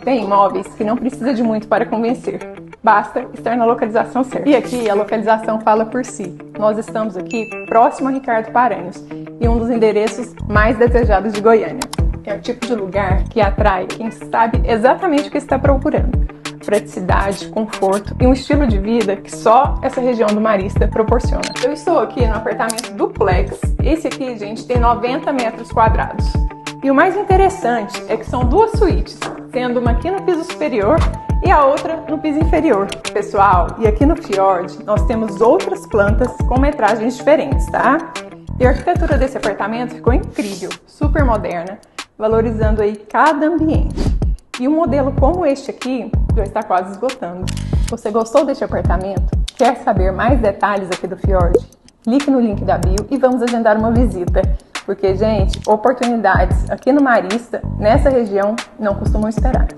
Tem imóveis que não precisa de muito para convencer. Basta estar na localização certa. E aqui a localização fala por si. Nós estamos aqui próximo a Ricardo Paranhos e um dos endereços mais desejados de Goiânia. É o tipo de lugar que atrai quem sabe exatamente o que está procurando. Praticidade, conforto e um estilo de vida que só essa região do Marista proporciona. Eu estou aqui no apartamento duplex. Esse aqui, gente, tem 90 metros quadrados. E o mais interessante é que são duas suítes, sendo uma aqui no piso superior e a outra no piso inferior. Pessoal, e aqui no Fjord nós temos outras plantas com metragens diferentes, tá? E a arquitetura desse apartamento ficou incrível, super moderna, valorizando aí cada ambiente. E um modelo como este aqui já está quase esgotando. Você gostou deste apartamento? Quer saber mais detalhes aqui do Fjord? Clique no link da bio e vamos agendar uma visita. Porque, gente, oportunidades aqui no Marista, nessa região, não costumam esperar.